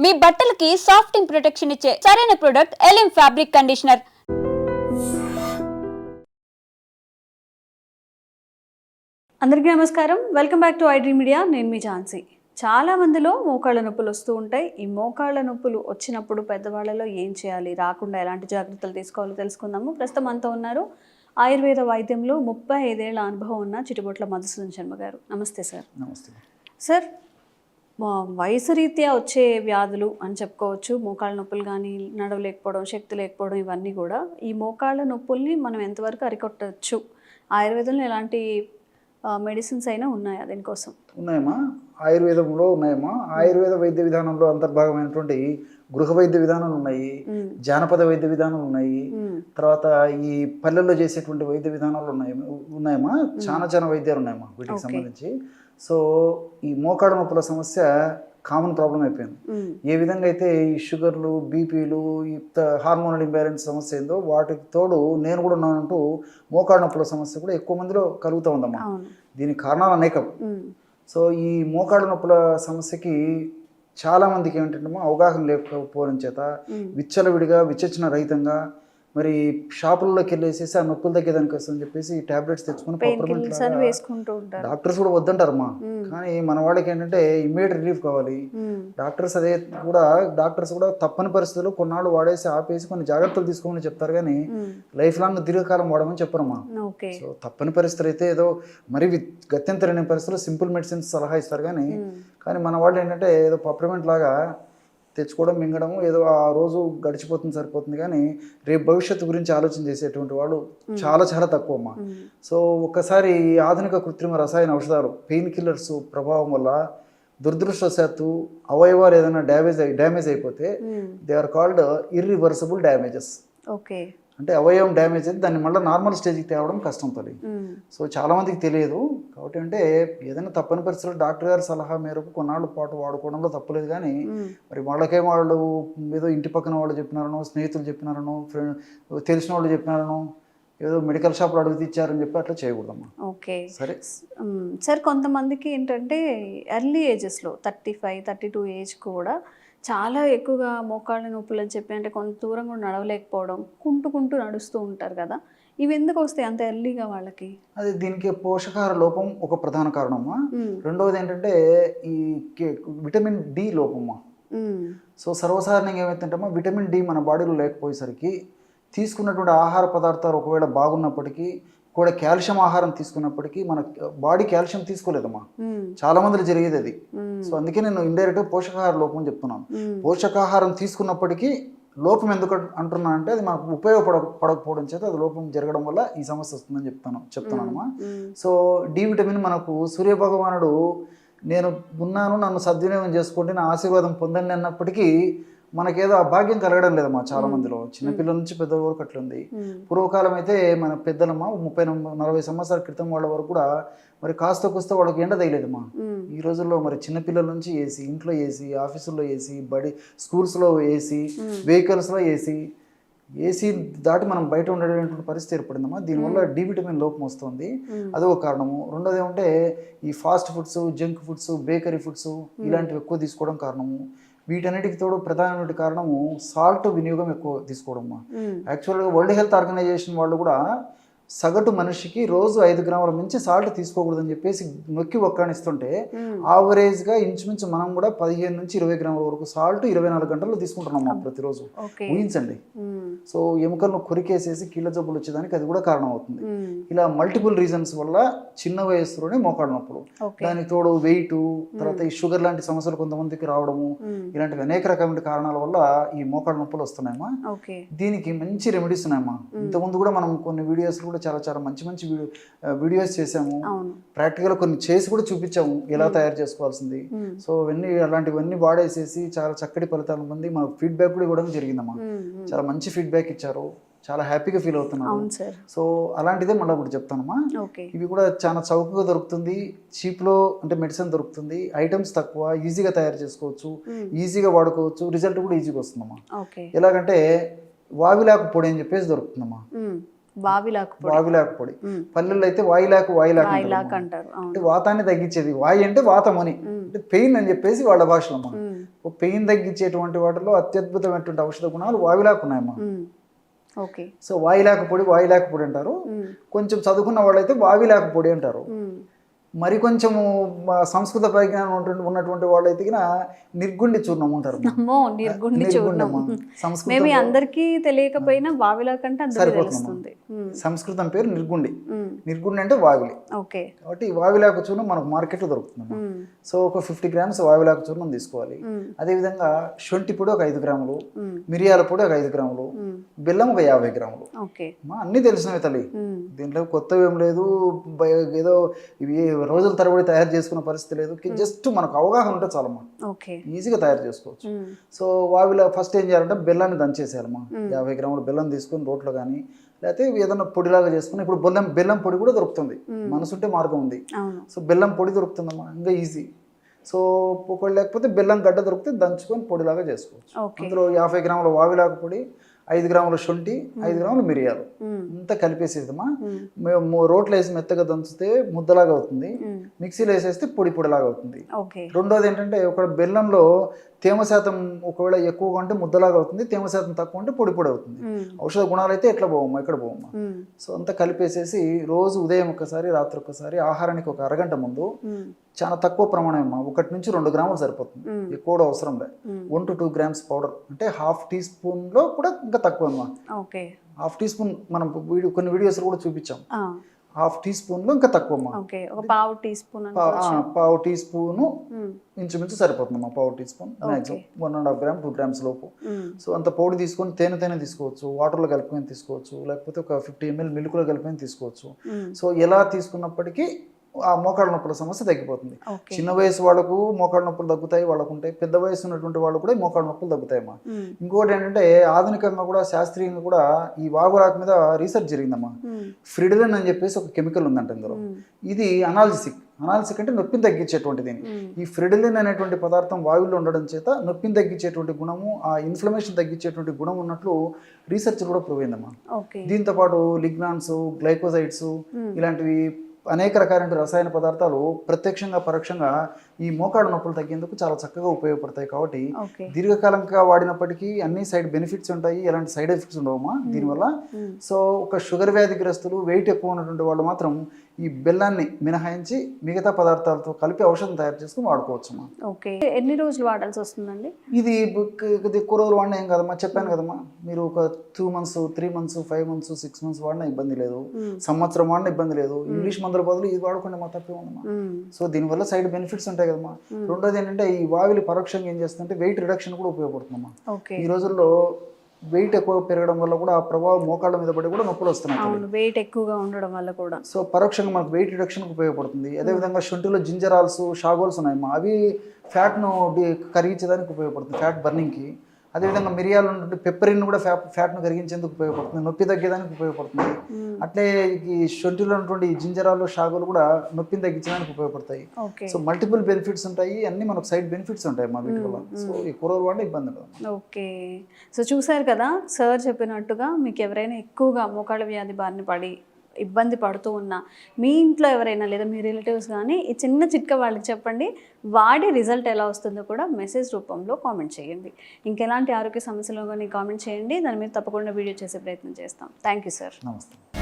మీ బట్టలకి సాఫ్టింగ్ ప్రొటెక్షన్ ఇచ్చే సరైన ప్రొడక్ట్ ఎలిమ్ ఫ్యాబ్రిక్ కండిషనర్. అందరికీ నమస్కారం. Welcome back to iDream media. నేను మీ ఝాన్సీ. చాలా మందిలో మోకాళ్ళ నొప్పులు వస్తూ ఉంటాయి. ఈ మోకాళ్ళ నొప్పులు వచ్చినప్పుడు పెద్దవాళ్ళలో ఏం చేయాలి, రాకుండా ఎలాంటి జాగ్రత్తలు తీసుకోవాలో తెలుసుకుందాము. ప్రస్తుతం అంతా ఉన్నారు ఆయుర్వేద వైద్యంలో 35 ఏళ్ల అనుభవం ఉన్న చిటిబొట్ల మధుసూదన్ శర్మ గారు. నమస్తే సార్. నమస్తే సార్, వయసు రీత్యా వచ్చే వ్యాధులు అని చెప్పుకోవచ్చు. మోకాళ్ళ నొప్పులు కానీ, నడవలేకపోవడం, శక్తి లేకపోవడం, ఇవన్నీ కూడా. ఈ మోకాళ్ళ నొప్పుల్ని మనం ఎంతవరకు అరికొట్టచ్చు? ఆయుర్వేదంలో ఎలాంటి మెడిసిన్స్ అయినా ఉన్నాయా దీనికోసం? ఉన్నాయమ్మా, ఆయుర్వేదంలో ఉన్నాయమ్మా. ఆయుర్వేద వైద్య విధానంలో అంతర్భాగమైనటువంటి గృహ వైద్య విధానాలు ఉన్నాయి, జానపద వైద్య విధానాలు ఉన్నాయి, తర్వాత ఈ పల్లెల్లో చేసేటువంటి వైద్య విధానాలు ఉన్నాయమ్మా. చాలా వైద్యాలు ఉన్నాయమ్మా వీటికి సంబంధించి. సో ఈ మోకాళ్ళ నొప్పుల సమస్య కామన్ ప్రాబ్లం అయిపోయింది. ఏ విధంగా అయితే ఈ షుగర్లు, బీపీలు, హార్మోనల్ ఇంబ్యాలెన్స్ సమస్య ఏందో వాటికి తోడు నేను కూడా ఉన్నానంటూ మోకాళ్ళ నొప్పుల సమస్య కూడా ఎక్కువ మందిలో కలుగుతూ ఉందమ్మా. దీనికి కారణాలు అనేకం. సో ఈ మోకాళ్ళ నొప్పుల సమస్యకి చాలా మందికి ఏమిటంటే అవగాహన లేకపోవడం చేత విచ్చలవిడిగా విచక్షణ రహితంగా మరి షాపుల్లోకి వెళ్ళేసేసి ఆ నొప్పులు తగ్గేదానికి వస్తుందని చెప్పేసి టాబ్లెట్స్ తెచ్చుకుని డాక్టర్స్ కూడా వద్దంటారమ్మా. కానీ మన వాళ్ళకి ఏంటంటే ఇమ్మీడియట్ రిలీఫ్ కావాలి. డాక్టర్స్ కూడా తప్పని పరిస్థితుల్లో కొన్నాళ్ళు వాడేసి ఆపేసి కొన్ని జాగ్రత్తలు తీసుకోమని చెప్తారు, కానీ లైఫ్ లాంగ్ దీర్ఘకాలం వాడమని చెప్పరమ్మా. సో తప్పని పరిస్థితులు అయితే ఏదో మరి గత్యంతరమైన పరిస్థితుల్లో సింపుల్ మెడిసిన్స్ సలహా ఇస్తారు, కానీ మన వాళ్ళు ఏంటంటే ఏదో పప్లిమెంట్ లాగా తెచ్చుకోవడం, మింగడం, ఏదో ఆ రోజు గడిచిపోతుంది, సరిపోతుంది, కానీ రేపు భవిష్యత్తు గురించి ఆలోచన చేసేటువంటి వాళ్ళు చాలా తక్కువ అమ్మా. సో ఒక్కసారి ఆధునిక కృత్రిమ రసాయన ఔషధాలు, పెయిన్ కిల్లర్స్ ప్రభావం వల్ల దురదృష్టవశాత్తు అవయవాలు ఏదైనా డ్యామేజ్ అయిపోతే they are called irreversible damages. Okay, అంటే అవయవం డ్యామేజ్ అయితే దాన్ని మళ్ళీ నార్మల్ స్టేజ్కి తేవడం కష్టం తల్లి. సో చాలామందికి తెలియదు. కాబట్టి అంటే ఏదైనా తప్పని పరిస్థితుల్లో డాక్టర్ గారి సలహా మేరకు కొన్నాళ్ళ పాటు వాడుకోవడంలో తప్పలేదు, కానీ మరి వాళ్ళకే వాళ్ళు ఏదో ఇంటి పక్కన వాళ్ళు చెప్పినారనో, స్నేహితులు చెప్పినారనో, తెలిసిన వాళ్ళు చెప్పినారనో, ఏదో మెడికల్ షాప్లో అడుగు తెచ్చారని చెప్పి అట్లా చేయకూడదమ్మా. ఓకే, సరే సార్. కొంతమందికి ఏంటంటే ఎర్లీ ఏజెస్లో 35, 32 ఏజ్ కూడా చాలా ఎక్కువగా మోకాళ్ళ నొప్పులు అని చెప్పి, అంటే కొంత దూరం కూడా నడవలేకపోవడం, కుంటూ నడుస్తూ ఉంటారు కదా. ఇవి ఎందుకు వస్తాయి అంత ఎర్లీగా వాళ్ళకి? అది దీనికి పోషకాహార లోపం ఒక ప్రధాన కారణమా. రెండవది ఏంటంటే ఈ విటమిన్ డి లోపమ్మా. సో సర్వసాధారణంగా ఏమైతుందమ్మా, విటమిన్ డి మన బాడీలో లేకపోయేసరికి తీసుకున్నటువంటి ఆహార పదార్థాలు ఒకవేళ బాగున్నప్పటికీ కూడా కాల్షియం ఆహారం తీసుకున్నప్పటికీ మన బాడీ కాల్షియం తీసుకోలేదమ్మా. చాలా మందిలో జరిగేది అది. సో అందుకే నేను ఇండైరెక్ట్గా పోషకాహార లోపం చెప్తున్నాను. పోషకాహారం తీసుకున్నప్పటికీ లోపం ఎందుకు అంటున్నా అంటే అది మనకు ఉపయోగపడకపోవడం చేత అది లోపం జరగడం వల్ల ఈ సమస్య వస్తుందని చెప్తున్నానమ్మా. సో డి విటమిన్ మనకు సూర్యభగవానుడు నేను ఉన్నాను, నన్ను సద్వినియోగం చేసుకోండి, నా ఆశీర్వాదం పొందండి అన్నప్పటికీ మనకేదో ఆ భాగ్యం కలగడం లేదమ్మా. చాలా మందిలో చిన్నపిల్లల నుంచి పెద్దల వరకు అట్లుంది. పూర్వకాలం అయితే మన పెద్దలమ్మా 30-40 సంవత్సరాల క్రితం వాళ్ళ వరకు కూడా మరి కాస్త కూస్త వాళ్ళకి ఎండ తగిలేదమ్మా. ఈ రోజుల్లో మరి చిన్నపిల్లల నుంచి ఏసీ, ఇంట్లో ఏసీ, ఆఫీసుల్లో ఏసీ, స్కూల్స్లో ఏసీ, వెహికల్స్లో ఏసీ దాటి మనం బయట ఉండేటువంటి పరిస్థితి ఏర్పడిందమ్మా. దీనివల్ల డి విటమిన్ లోపం వస్తుంది, అదొక కారణము. రెండోది ఏమంటే ఈ fast foods, junk foods, bakery foods ఇలాంటివి ఎక్కువ తీసుకోవడం కారణము. వీటన్నిటికి తోడు ప్రధానమైన కారణము సాల్ట్ వినియోగం ఎక్కువ తీసుకోవడమ్మా. యాక్చువల్గా వరల్డ్ హెల్త్ ఆర్గనైజేషన్ వాళ్ళు కూడా సగటు మనిషికి రోజు 5 గ్రాముల మించి సాల్ట్ తీసుకోకూడదని చెప్పేసి నొక్కి ఒక్కానిస్తుంటే ఆవరేజ్గా ఇంచుమించు మనం కూడా 15 నుంచి 20 గ్రాముల వరకు సాల్ట్ 24 గంటల్లో తీసుకుంటున్నాం ప్రతిరోజు. ఊహించండి. సో ఎముకలను కొరికేసేసి కీళ్ళ జబ్బులు వచ్చేదానికి అది కూడా కారణం అవుతుంది. ఇలా మల్టిపుల్ రీజన్స్ వల్ల చిన్న వయసులోనే మోకాళ్ళ నొప్పులు, దానికి తోడు వెయిట్, తర్వాత ఈ షుగర్ లాంటి సమస్యలు కొంతమందికి రావడము, ఇలాంటివి అనేక రకమైన కారణాల వల్ల ఈ మోకాళ్ళ నొప్పులు వస్తున్నాయమ్మా. దీనికి మంచి రెమెడీస్ ఉన్నాయమ్మా. ఇంతకుముందు కూడా మనం కొన్ని వీడియోస్ కూడా చాలా మంచి వీడియోస్ చేసాము. ప్రాక్టికల్ కొన్ని చేసి కూడా చూపించాము ఎలా తయారు చేసుకోవాల్సింది. సో అలాంటివన్నీ వాడేసేసి చాలా చక్కటి ఫలితాలు పొంది మనకు ఫీడ్బ్యాక్ కూడా ఇవ్వడం జరిగిందమ్మా. చాలా మంచి ఫీడ్బ్యాక్ ఇచ్చారు, చాలా హ్యాపీగా ఫీల్ అవుతున్నాను. సో అలాంటిదే మళ్ళీ ఇప్పుడు చెప్తానమ్మా. ఇవి కూడా చాలా చౌకగా దొరుకుతుంది, చీప్లో అంటే మెడిసిన్ దొరుకుతుంది, ఐటమ్స్ తక్కువ, ఈజీగా తయారు చేసుకోవచ్చు, ఈజీగా వాడుకోవచ్చు, రిజల్ట్ కూడా ఈజీగా వస్తుందమ్మా. ఎలాగంటే వావిలాకు పొడి అని చెప్పేసి దొరుకుతుందమ్మా. వావిలాకు పొడి. వావిలాకు పొడి. పల్లెల్లో అయితే వాయిలాకు వాయిలాకు వాయిలాకు అంటారు. అంటే వాతాన్ని తగ్గించేది. వాయి అంటే వాతమని అంటే పెయిన్ అని చెప్పేసి వాళ్ళ భాషలో అమ్మా. పెయిన్ తగ్గించేటువంటి వాటిలో అత్యద్భుతమైనటువంటి ఔషధ గుణాలు వావిలాకు ఉన్నాయమ్మా. ఓకే. సో వాయిలాకు పొడి అంటారు. కొంచెం చదువుకున్న వాళ్ళైతే వావిలాకు పొడి అంటారు. మరి కొంచెము సంస్కృత పరిజ్ఞానం ఉన్నటువంటి వాళ్ళైతే నిర్గుండి చూర్ణం ఉంటారు. నిర్గుండి చూర్ణం మేబీ అందరికీ తెలియకపోయినా వావిలాకు అంటే అందరికీ తెలుస్తుంది. సంస్కృతం పేరు నిర్గుండి. నిర్గుండి అంటే వావిలి. ఓకే. కాబట్టి వావిలాకు చూర్ణం మనకు మార్కెట్లో దొరుకుతుంది. సో ఒక 50 గ్రామ్స్ వావిలాకు చూర్ణం తీసుకోవాలి. అదేవిధంగా శొంఠి పొడి ఒక 5 గ్రాములు, మిరియాల పొడి ఒక 5 గ్రాములు, బెల్లం ఒక 50 గ్రాములు. అన్ని తెలిసినవి తల్లి, దీంట్లో కొత్తవి ఏం లేదు. ఏదో ఇవి రోజుల తరబడి తయారు చేసుకున్న పరిస్థితి లేదు. జస్ట్ మనకు అవగాహన ఉంటే చాలమ్మా, ఈజీగా తయారు చేసుకోవచ్చు. సో వావిలా ఫస్ట్ ఏం చేయాలంటే బెల్లాన్ని దంచేసేయాలమ్మా. 50 గ్రాములు బెల్లం తీసుకొని రోట్లో కానీ లేకపోతే ఏదైనా పొడిలాగా చేసుకుని, ఇప్పుడు బెల్లం పొడి కూడా దొరుకుతుంది. మనసుంటే మార్గం ఉంది. సో బెల్లం పొడి దొరుకుతుందమ్మా, ఇంకా ఈజీ. సో ఒకవేళ లేకపోతే బెల్లం గడ్డ దొరికితే దంచుకొని పొడిలాగా చేసుకోవచ్చు. అందులో 50 గ్రాముల వావిలాకు పొడి, 5 గ్రాముల శొంఠి, 5 గ్రాముల మిరియాలు అంతా కలిపేసేదమ్మా. మేము రోట్లో వేసి మెత్తగా దంచితే ముద్దలాగా అవుతుంది, మిక్సీలో వేసేస్తే పొడిలాగా అవుతుంది. రెండోది ఏంటంటే ఒక బెల్లంలో తేమ శాతం ఒకవేళ ఎక్కువగా ఉంటే ముద్దలాగా అవుతుంది, తేమ శాతం తక్కువ ఉంటే పొడి అవుతుంది. ఔషధ గుణాలు అయితే ఎట్లా పోవమ్మా, ఎక్కడ పోవమ్మా. సో అంతా కలిపేసేసి రోజు ఉదయం ఒకసారి, రాత్రి ఒకసారి, ఆహారానికి ఒక అరగంట ముందు చాలా తక్కువ ప్రమాణం అమ్మా, 1 నుంచి 2 గ్రాములు సరిపోతుంది. ఎక్కువ కూడా అవసరం లేదు. 1 to 2 grams పౌడర్ అంటే ½ టీ స్పూన్లో కూడా ఇంకా తక్కువ అమ్మా. ½ టీ స్పూన్ మనం కొన్ని వీడియోస్ కూడా చూపించాం. ½ టీ స్పూన్లో ఇంకా తక్కువ అమ్మా. పావు టీ స్పూను ఇంచుమించు సరిపోతుందమ్మా. ½ teaspoon maximum 1.5 grams 2 grams లోపు. సో అంత పౌడి తీసుకొని తేనె తీసుకోవచ్చు, వాటర్లో కలిపి తీసుకోవచ్చు, లేకపోతే ఒక 50 ml మిల్క్లో కలిపి తీసుకోవచ్చు. సో ఎలా తీసుకున్నప్పటికీ ఆ మోకాళ్ళ నొప్పుల సమస్య తగ్గిపోతుంది. చిన్న వయసు వాళ్ళకు మోకాళ్ళ నొప్పులు తగ్గుతాయి, వాళ్ళకు ఉంటాయి. పెద్ద వయసు ఉన్నటువంటి వాళ్ళు కూడా మోకాళ్ళ నొప్పులు తగ్గుతాయమ్మా. ఇంకోటి ఏంటంటే ఆధునికంగా కూడా శాస్త్రీయంగా కూడా ఈ వాగులాకు మీద రీసెర్చ్ జరిగిందమ్మా. ఫ్రిడిలిన్ అని చెప్పేసి ఒక కెమికల్ ఉందంట ఇందులో. ఇది అనాల్జిసిక్ అంటే నొప్పిని తగ్గించేటువంటిది. ఈ ఫ్రిడిలిన్ అనేటువంటి పదార్థం వాయువులో ఉండడం చేత నొప్పిని తగ్గించేటువంటి గుణము, ఆ ఇన్ఫ్లమేషన్ తగ్గించేటువంటి గుణం ఉన్నట్లు రీసెర్చ్ కూడా ప్రూవ్ అయిందమ్మా. దీంతో పాటు లిగ్నాన్స్, గ్లైకోసైడ్స్ ఇలాంటివి అనేక రకాలైన రసాయన పదార్థాలు ప్రత్యక్షంగా పరోక్షంగా ఈ మోకాడు నొప్పులు తగ్గేందుకు చాలా చక్కగా ఉపయోగపడతాయి. కాబట్టి దీర్ఘకాలంగా వాడినప్పటికీ అన్ని సైడ్ బెనిఫిట్స్ ఉంటాయి, ఎలాంటి సైడ్ ఎఫెక్ట్స్ ఉండవమ్మా దీనివల్ల. సో ఒక షుగర్ వ్యాధిగ్రస్తులు, వెయిట్ ఎక్కువ ఉన్నటువంటి వాళ్ళు మాత్రం ఈ బెల్లాన్ని మినహాయించి మిగతా పదార్థాలతో కలిపి ఔషధం తయారు చేసుకుని వాడుకోవచ్చమ్మా. ఎన్ని రోజులు వాడాల్సి వస్తుందండి ఇది? ఎక్కువ రోజులు వాడినా ఏం కదమ్మా, చెప్పాను కదమ్మా. మీరు ఒక 2 months 3 months 5 months 6 months వాడినా ఇబ్బంది లేదు, సంవత్సరం వాడినా ఇబ్బంది లేదు. ఇంగ్లీష్ మందుల బదులు ఇది వాడుకోండి, మా తప్పే ఉందమ్మా. సో దీనివల్ల సైడ్ బెనిఫిట్స్ ఉంటాయి కదమ్మా. రెండోది ఏంటంటే ఈ వావిలి పరోక్షంగా ఏం చేస్తుందంటే వెయిట్ రిడక్షన్ కూడా ఉపయోగపడుతుందమ్మా. ఈ రోజుల్లో వెయిట్ ఎక్కువ పెరగడం వల్ల కూడా ఆ ప్రభావం మోకాళ్ళ మీద పడి కూడా నొప్పులు వస్తున్నాయి, వెయిట్ ఎక్కువగా ఉండడం వల్ల కూడా. సో పరోక్షంగా మనకు వెయిట్ రిడక్షన్కి ఉపయోగపడుతుంది. అదేవిధంగా శొంఠిలో జింజరాల్స్, షాగోల్స్ ఉన్నాయమ్మా, అవి ఫ్యాట్ను కరిగించేదానికి ఉపయోగపడుతుంది, ఫ్యాట్ బర్నింగ్కి. అదేవిధంగా మిరియాలు ఉంటే పెప్పరిన్ కూడా ఫ్యాట్ను కరిగించేందుకు ఉపయోగపడుతుంది, నొప్పి తగ్గేదానికి ఉపయోగపడుతుంది. అట్లే ఈ శొంఠిలో ఉన్నటువంటి జంజరాలు, షాగోలు కూడా నొప్పిని తగ్గించడానికి ఉపయోగపడతాయి. సో మల్టిపుల్ బెనిఫిట్స్ ఉంటాయి, అన్ని మనకు సైడ్ బెనిఫిట్స్ ఉంటాయి మా వీటి వల్ల. సో ఈ కూరలు వాడే ఇబ్బంది కదా. ఓకే. సో చూసారు కదా సార్ చెప్పినట్టుగా, మీకు ఎవరైనా ఎక్కువగా మోకాళ్ళ వ్యాధి బారిన పడి ఇబ్బంది పడుతూ ఉన్నా, మీ ఇంట్లో ఎవరైనా లేదా మీ రిలేటివ్స్ కానీ ఈ చిన్న చిట్కా వాళ్ళకి చెప్పండి. వాడి రిజల్ట్ ఎలా వస్తుందో కూడా మెసేజ్ రూపంలో కామెంట్ చేయండి. ఇంకెలాంటి ఆరోగ్య సమస్యలు కానీ కామెంట్ చేయండి, దాని మీద తప్పకుండా వీడియో చేసే ప్రయత్నం చేస్తాం. Thank you sir. నమస్తే.